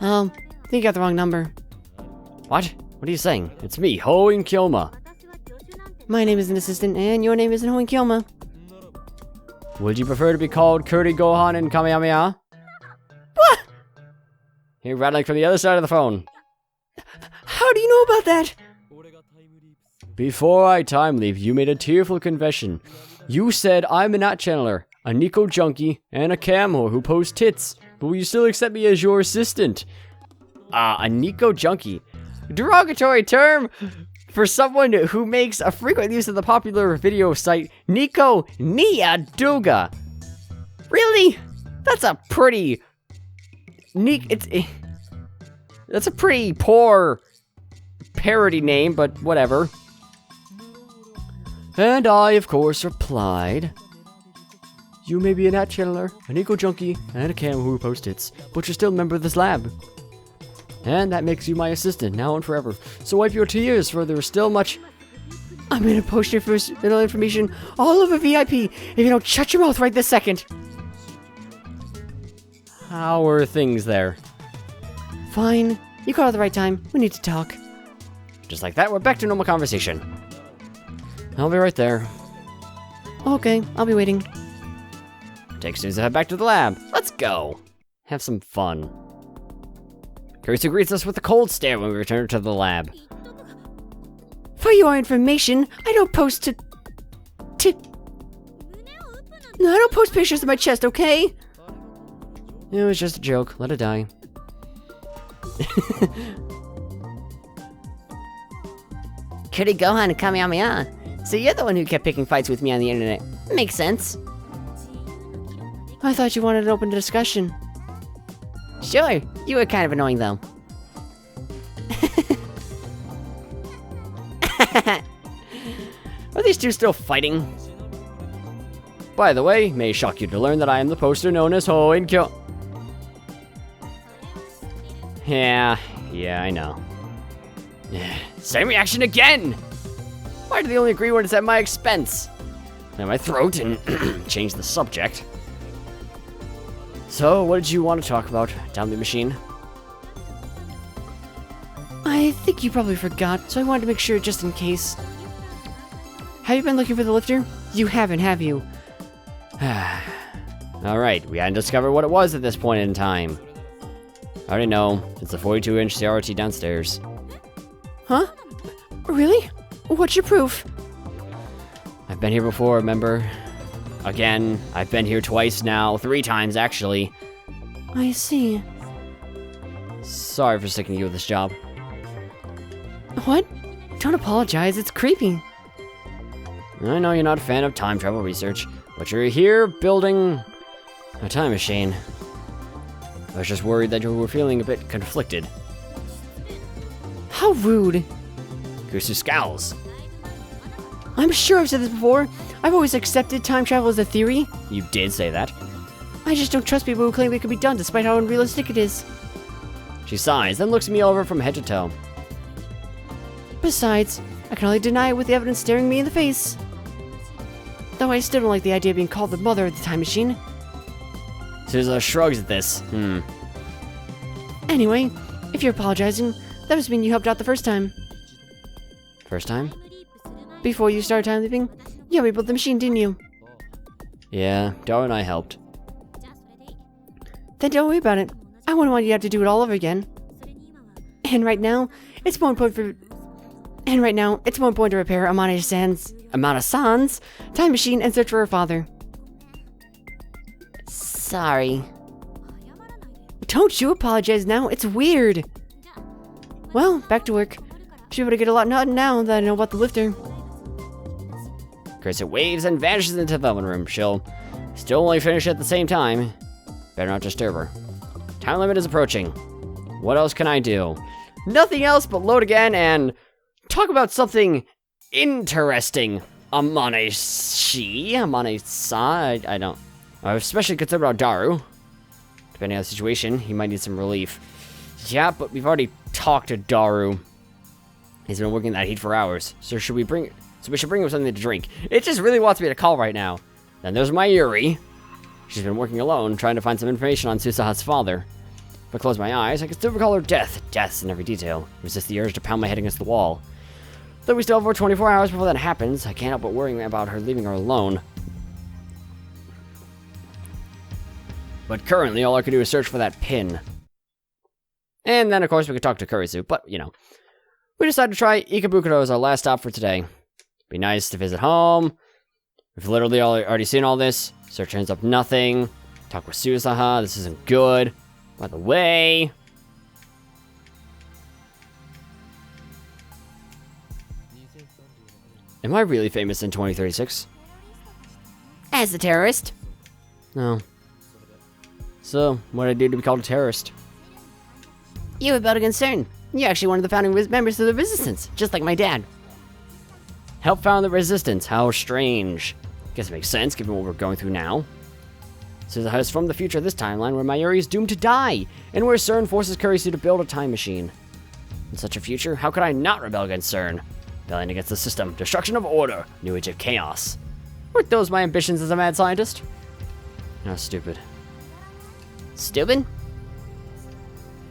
I think you got the wrong number. What? What are you saying? It's me, Hoin Kyoma. My name is an assistant, and your name isn't Hoin Kyoma. Would you prefer to be called Kuri Gohan and Kamehameha? What? You're rattling from the other side of the phone. How do you know about that? Before I time leap, you made a tearful confession. You said I'm a Nat Channeler, a Nico junkie, and a cam whore who posts tits, but will you still accept me as your assistant? A Nico junkie. Derogatory term for someone who makes a frequent use of the popular video site Nico Niaduga. Really? That's a pretty... That's a pretty poor parody name, but whatever. And I, of course, replied, you may be a Nat Channeler, an Eco Junkie, and a cam who posts hits, but you're still a member of this lab. And that makes you my assistant, now and forever. So wipe your tears, for there is still much... I'm gonna post your personal information all over VIP if you don't shut your mouth right this second. How are things there? Fine. You called at the right time. We need to talk. Just like that, we're back to normal conversation. I'll be right there. Okay, I'll be waiting. Take students to head back to the lab. Let's go. Have some fun. Kurisu greets us with a cold stare when we return to the lab. For your information, I don't post No, I don't post pictures of my chest, okay? It was just a joke. Let it die. Kuri Gohan and Kamehameha. So you're the one who kept picking fights with me on the internet. Makes sense. I thought you wanted an open discussion. Sure, you were kind of annoying though. Are these two still fighting? By the way, may shock you to learn that I am the poster known as Hoin Kyo. Yeah, I know. Same reaction again! Why do they only agree when it's at my expense? Clear my throat and change the subject. So, what did you want to talk about, Down the Machine? I think you probably forgot, so I wanted to make sure just in case. Have you been looking for the lifter? You haven't, have you? Alright, we hadn't discovered what it was at this point in time. I already know, it's the 42-inch CRT downstairs. Huh? Really? What's your proof? I've been here before, remember? Again, I've been here twice now, 3 times actually. I see. Sorry for sticking you with this job. What? Don't apologize, it's creepy. I know you're not a fan of time travel research, but you're here building a time machine. I was just worried that you were feeling a bit conflicted. How rude. Kurisu scowls. I'm sure I've said this before. I've always accepted time travel as a theory. You did say that. I just don't trust people who claim it could be done despite how unrealistic it is. She sighs, then looks me over from head to toe. Besides, I can only deny it with the evidence staring me in the face. Though I still don't like the idea of being called the mother of the time machine. Suzuha shrugs at this. Anyway, if you're apologizing, that must mean you helped out the first time. First time? Before you started time leaping, you rebuilt the machine, didn't you? Yeah, Dara and I helped. Then don't worry about it. I wouldn't want you to have to do it all over again. And right now, it's more important to repair Amane-san's time machine and search for her father. Sorry. Don't you apologize now, it's weird. Well, back to work. Should be able to get a lot done now that I know about the lifter. Chris waves and vanishes into the development room. She'll still only finish at the same time. Better not disturb her. Time limit is approaching. What else can I do? Nothing else but load again and talk about something interesting. Amane-sa, I don't. I'm especially concerned about Daru. Depending on the situation, he might need some relief. Yeah, but we've already talked to Daru. He's been working that heat for hours. So we should bring him something to drink. It just really wants me to call right now. Then there's Mayuri. She's been working alone, trying to find some information on Susaha's father. If I close my eyes, I can still recall her death. Deaths in every detail. Resist the urge to pound my head against the wall. Though we still have over 24 hours before that happens, I can't help but worrying about her leaving her alone. But currently, all I can do is search for that pin. And then, of course, we could talk to Kurisu, but, you know. We decided to try Ikebukuro as our last stop for today. Be nice to visit home. We've literally already seen all this. Search ends up nothing. Talk with Susaha. This isn't good. By the way... Am I really famous in 2036? As a terrorist. No. So, what did I do to be called a terrorist? You rebelled against CERN. You're actually one of the founding members of the Resistance, just like my dad. Help found the Resistance. How strange. Guess it makes sense, given what we're going through now. Susaha is from the future of this timeline, where Mayuri is doomed to die, and where CERN forces Kurisu to build a time machine. In such a future, how could I not rebel against CERN? Rebellion against the system, destruction of order, new age of chaos. Weren't those my ambitions as a mad scientist? How stupid. Stupid?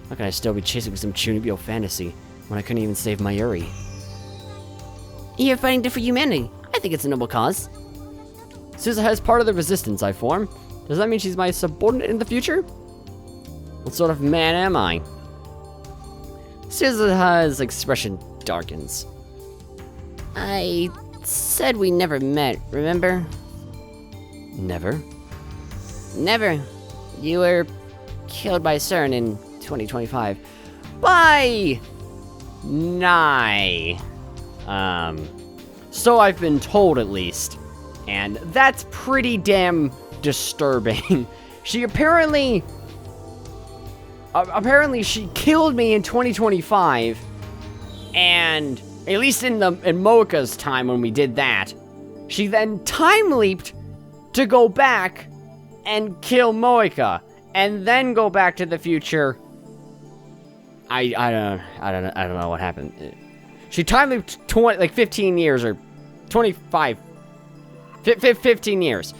How can I still be chasing some Chunibyo fantasy when I couldn't even save Mayuri? You're fighting for humanity. I think it's a noble cause. Susaha is part of the Resistance I form. Does that mean she's my subordinate in the future? What sort of man am I? Susaha's expression darkens. I said we never met, remember? Never? Never. You were killed by CERN in 2025. By... Nye. So I've been told at least. And that's pretty damn disturbing. She apparently she killed me in 2025. And at least in Moeka's time when we did that, she then time leaped to go back and kill Moeka, and then go back to the future. I don't know what happened. She time leaped 15 years or 25, 15 years.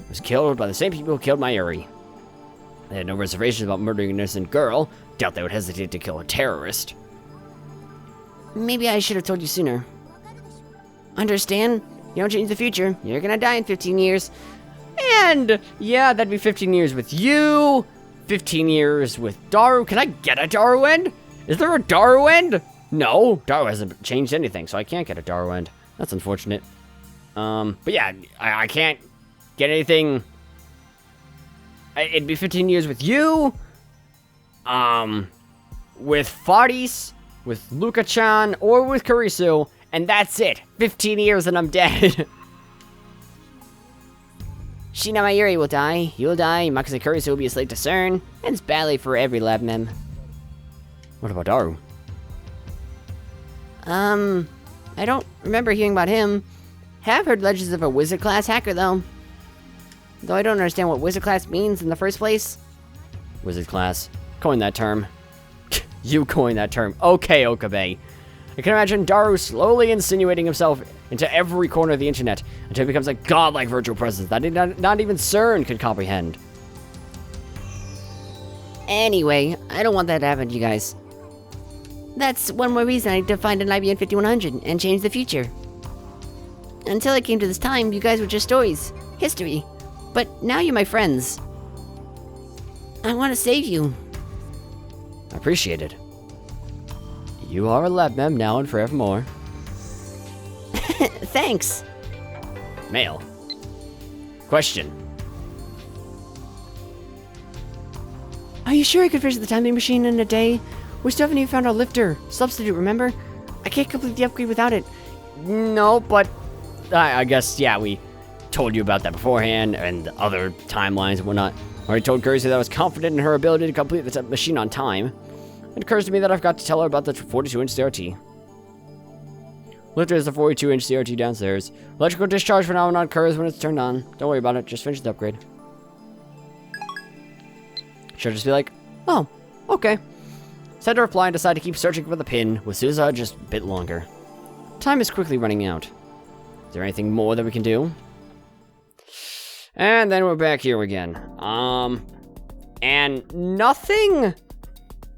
Was killed by the same people who killed Mayuri. They had no reservations about murdering an innocent girl. Doubt they would hesitate to kill a terrorist. Maybe I should have told you sooner. Understand? You don't change the future. You're gonna die in 15 years. And, yeah, that'd be 15 years with you, 15 years with Daru. Can I get a Daru end? Is there a Daru end? No, Daru hasn't changed anything, so I can't get a Daru end. That's unfortunate. But yeah, I can't get anything. It'd be 15 years with you, with Faris, with Luka-chan, or with Kurisu, and that's it. 15 years and I'm dead. Shina Mayuri will die, you'll die, Makase Kurisu will be a slave to CERN, and it's badly for every lab mem. What about Daru? I don't remember hearing about him. Have heard legends of a wizard class hacker though. Though I don't understand what wizard class means in the first place. Wizard class. Coin that term. You coined that term. Okay, Okabe. I can imagine Daru slowly insinuating himself into every corner of the internet until he becomes a godlike virtual presence that not even CERN could comprehend. Anyway, I don't want that to happen to you guys. That's one more reason I need to find an IBN 5100 and change the future. Until I came to this time, you guys were just stories, history. But now you're my friends. I want to save you. Appreciated. You are a lab mem now and forevermore. Thanks. Mail. Question. Are you sure I could finish the timing machine in a day? We still haven't even found our lifter substitute, remember? I can't complete the upgrade without it. No, but I guess, yeah, we told you about that beforehand and other timelines and whatnot. I already told Kersey that I was confident in her ability to complete the machine on time. It occurs to me that I've got to tell her about the 42-inch CRT. Lifter is the 42-inch CRT downstairs. Electrical discharge phenomenon occurs when it's turned on. Don't worry about it, just finish the upgrade. She'll just be like, oh, okay. Send a reply and decide to keep searching for the pin, with Suza just a bit longer. Time is quickly running out. Is there anything more that we can do? And then we're back here again. And nothing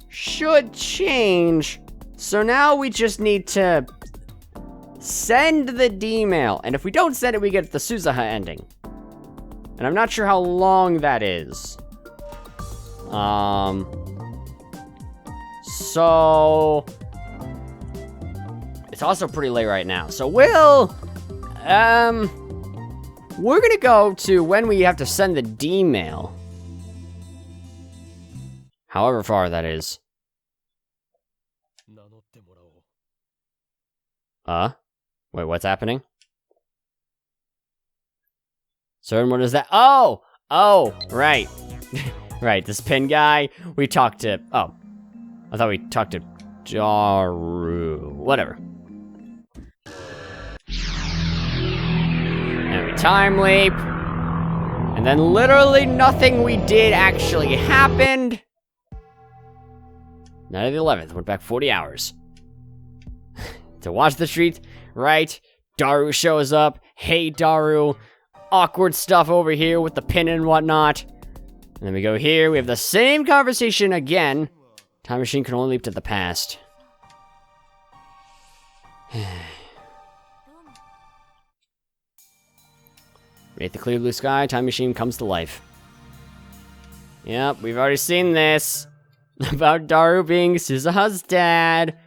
should change. So now we just need to send the D-mail. And if we don't send it, we get the Suzuha ending. And I'm not sure how long that is. So it's also pretty late right now. So we're gonna go to when we have to send the D-mail. However far that is. Wait, what's happening? CERN, what is that? Oh, right. Right, this pin guy, we talked to, I thought we talked to Daru, whatever. And we time leap. And then literally nothing we did actually happened. Night of the 11th, went back 40 hours. To watch the street, right? Daru shows up. Hey, Daru. Awkward stuff over here with the pin and whatnot. And then we go here. We have the same conversation again. Time machine can only leap to the past. Beneath the clear blue sky, time machine comes to life. Yep, we've already seen this. About Daru being Suzuha's dad.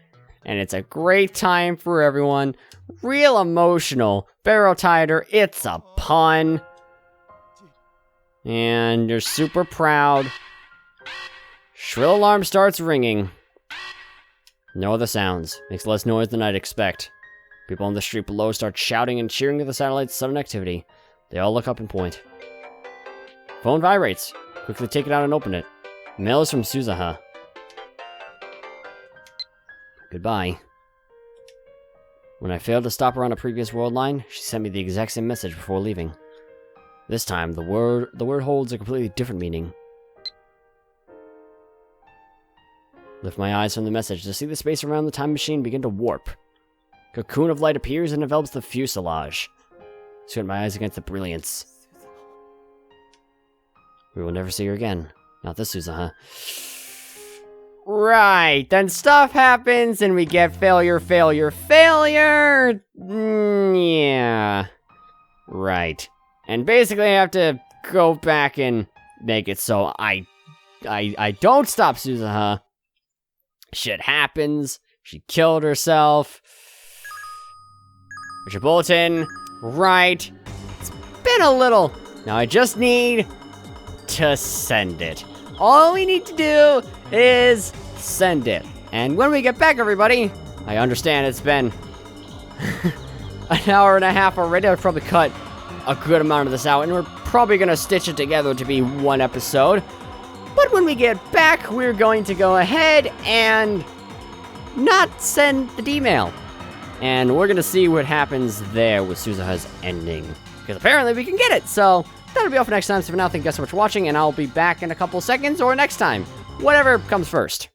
And it's a great time for everyone. Real emotional. Barrel Titor, it's a pun. And you're super proud. Shrill alarm starts ringing. No other sounds. Makes less noise than I'd expect. People on the street below start shouting and cheering at the satellite's sudden activity. They all look up and point. Phone vibrates. Quickly take it out and open it. Mail is from Suzuha. Goodbye. When I failed to stop her on a previous world line, she sent me the exact same message before leaving. This time, the word holds a completely different meaning. Lift my eyes from the message to see the space around the time machine begin to warp. Cocoon of light appears and envelops the fuselage. Squint my eyes against the brilliance. We will never see her again. Not this Suzuha. Right, then stuff happens and we get failure. Yeah. Right. And basically I have to go back and make it so I don't stop Suzuha. Shit happens. She killed herself. There's your bulletin. Right. It's been a little. Now I just need to send it. All we need to do is send it. And when we get back, everybody, I understand it's been an hour and a half already. I've probably cut a good amount of this out, and we're probably going to stitch it together to be one episode. But when we get back, we're going to go ahead and not send the D-mail. And we're going to see what happens there with Suzuha's ending. Because apparently we can get it, so that'll be all for next time. So for now, thank you guys so much for watching, and I'll be back in a couple seconds or next time. Whatever comes first.